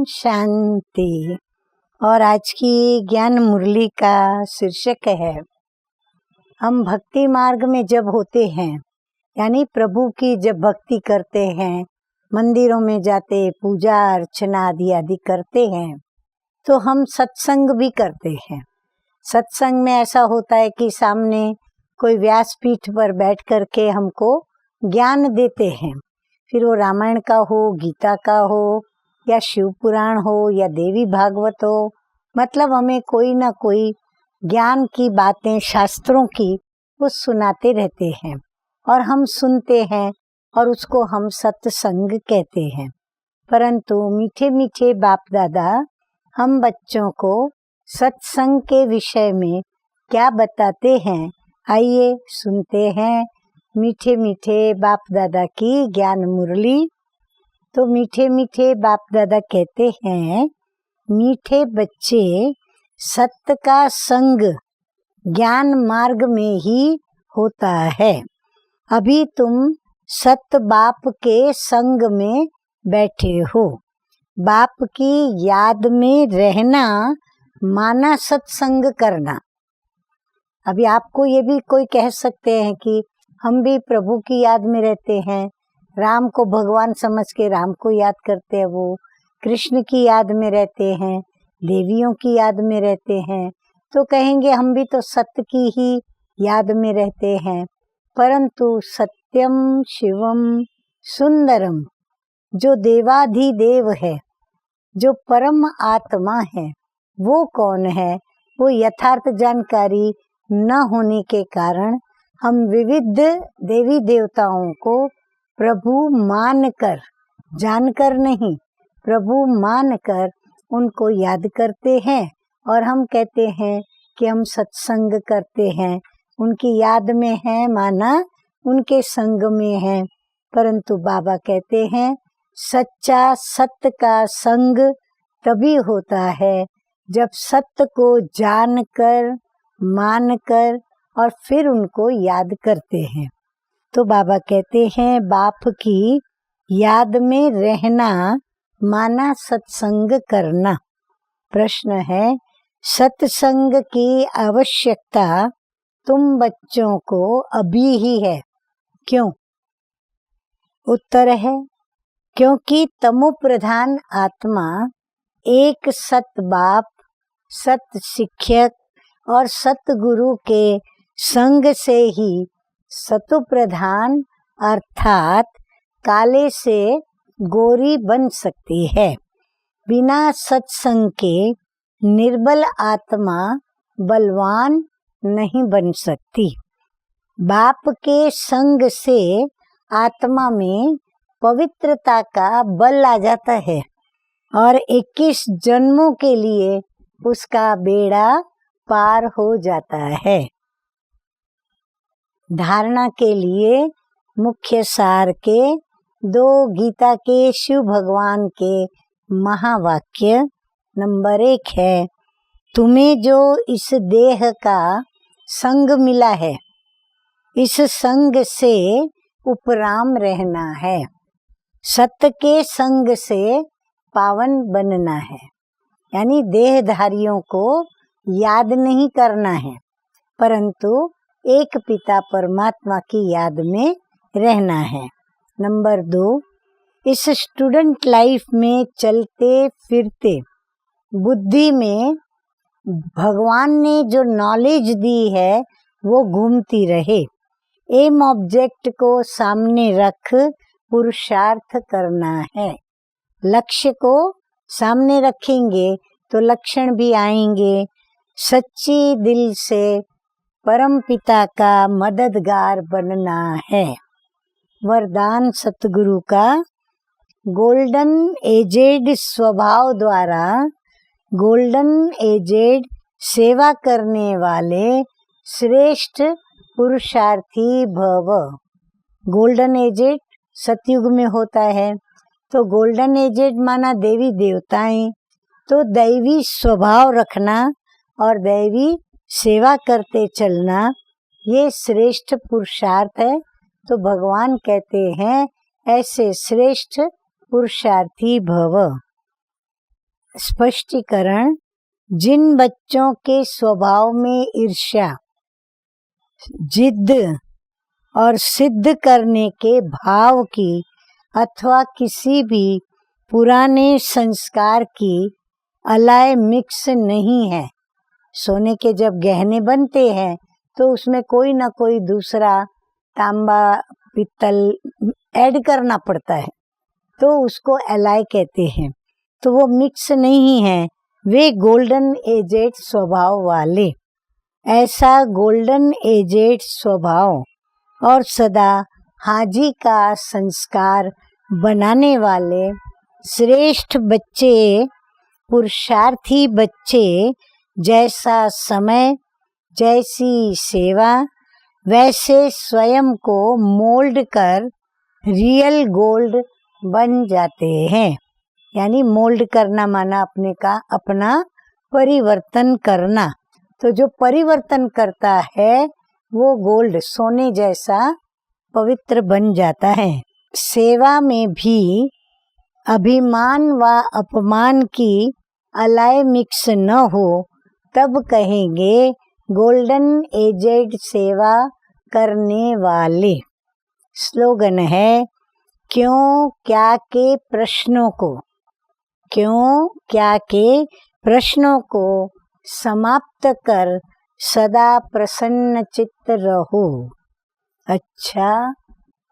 शांति। और आज की ज्ञान मुरली का शीर्षक है, हम भक्ति मार्ग में जब होते हैं, यानी प्रभु की जब भक्ति करते हैं, मंदिरों में जाते पूजा अर्चना आदि आदि करते हैं, तो हम सत्संग भी करते हैं। सत्संग में ऐसा होता है कि सामने कोई व्यासपीठ पर बैठ करके हमको ज्ञान देते हैं। फिर वो रामायण का हो, गीता का हो, या शिव पुराण हो, या देवी भागवत हो, मतलब हमें कोई ना कोई ज्ञान की बातें शास्त्रों की वो सुनाते रहते हैं और हम सुनते हैं और उसको हम सत्संग कहते हैं। परंतु मीठे मीठे बाप दादा हम बच्चों को सत्संग के विषय में क्या बताते हैं, आइए सुनते हैं मीठे मीठे बाप दादा की ज्ञान मुरली। तो मीठे मीठे बाप दादा कहते हैं, मीठे बच्चे सत्य का संग ज्ञान मार्ग में ही होता है। अभी तुम सत्य बाप के संग में बैठे हो। बाप की याद में रहना माना सत्संग करना। अभी आपको ये भी कोई कह सकते हैं कि हम भी प्रभु की याद में रहते हैं, राम को भगवान समझ के राम को याद करते हैं, वो कृष्ण की याद में रहते हैं, देवियों की याद में रहते हैं, तो कहेंगे हम भी तो सत्य की ही याद में रहते हैं। परंतु सत्यम शिवम सुंदरम, जो देवाधिदेव है, जो परम आत्मा है, वो कौन है, वो यथार्थ जानकारी न होने के कारण हम विविध देवी देवताओं को प्रभु मानकर, जानकर नहीं, प्रभु मानकर उनको याद करते हैं और हम कहते हैं कि हम सत्संग करते हैं, उनकी याद में हैं, माना उनके संग में हैं। परंतु बाबा कहते हैं, सच्चा सत्य का संग तभी होता है जब सत्य को जानकर, मानकर और फिर उनको याद करते हैं। तो बाबा कहते हैं, बाप की याद में रहना माना सत्संग करना। प्रश्न है, सत्संग की आवश्यकता तुम बच्चों को अभी ही है, क्यों? उत्तर है, क्योंकि तमो प्रधान आत्मा एक सत बाप, सत शिक्षक और सतगुरु के संग से ही सतो प्रधान अर्थात काले से गोरी बन सकती है। बिना सत्संग के निर्बल आत्मा बलवान नहीं बन सकती। बाप के संग से आत्मा में पवित्रता का बल आ जाता है और 21 जन्मों के लिए उसका बेड़ा पार हो जाता है। धारणा के लिए मुख्य सार के 2 गीता के शिव भगवान के महावाक्य। नंबर 1 है, तुम्हें जो इस देह का संग मिला है, इस संग से उपराम रहना है। सत्य के संग से पावन बनना है, यानी देहधारियों को याद नहीं करना है, परंतु एक पिता परमात्मा की याद में रहना है। नंबर 2, इस स्टूडेंट लाइफ में चलते फिरते बुद्धि में भगवान ने जो नॉलेज दी है वो घूमती रहे। एम ऑब्जेक्ट को सामने रख पुरुषार्थ करना है। लक्ष्य को सामने रखेंगे तो लक्षण भी आएंगे। सच्ची दिल से परम पिता का मददगार बनना है। वरदान सतगुरु का, गोल्डन एजेड स्वभाव द्वारा गोल्डन एजेड सेवा करने वाले श्रेष्ठ पुरुषार्थी भव। गोल्डन एजेड सतयुग में होता है, तो गोल्डन एजेड माना देवी देवताएं, तो दैवी स्वभाव रखना और दैवी सेवा करते चलना, ये श्रेष्ठ पुरुषार्थ है। तो भगवान कहते हैं, ऐसे श्रेष्ठ पुरुषार्थी भव। स्पष्टीकरण। जिन बच्चों के स्वभाव में ईर्ष्या, जिद्द और सिद्ध करने के भाव की अथवा किसी भी पुराने संस्कार की अलाय मिक्स नहीं है। सोने के जब गहने बनते हैं तो उसमें कोई ना कोई दूसरा तांबा पित्तल ऐड करना पड़ता है, तो उसको एलाय कहते हैं। तो वो मिक्स नहीं है, वे गोल्डन एजेड स्वभाव वाले। ऐसा गोल्डन एजेड स्वभाव और सदा हाजी का संस्कार बनाने वाले श्रेष्ठ बच्चे, पुरुषार्थी बच्चे, जैसा समय, जैसी सेवा, वैसे स्वयं को मोल्ड कर रियल गोल्ड बन जाते हैं। यानी मोल्ड करना माना अपना परिवर्तन करना। तो जो परिवर्तन करता है वो गोल्ड, सोने जैसा पवित्र बन जाता है। सेवा में भी अभिमान व अपमान की अलाय मिक्स न हो तब कहेंगे गोल्डन एजेड सेवा करने वाले। स्लोगन है, क्यों क्या के प्रश्नों को समाप्त कर सदा प्रसन्न चित्त रहो। अच्छा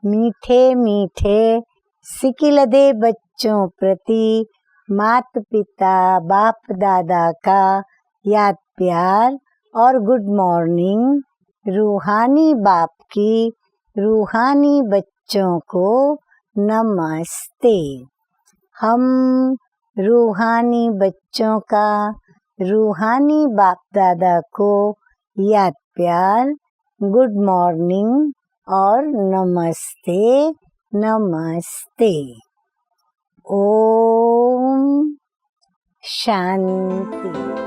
मीठे मीठे सिकिलदे बच्चों प्रति माता पिता बाप दादा का याद प्यार और गुड मॉर्निंग। रूहानी बाप की रूहानी बच्चों को नमस्ते। हम रूहानी बच्चों का रूहानी बाप दादा को याद प्यार, गुड मॉर्निंग और नमस्ते नमस्ते। ओम शांति।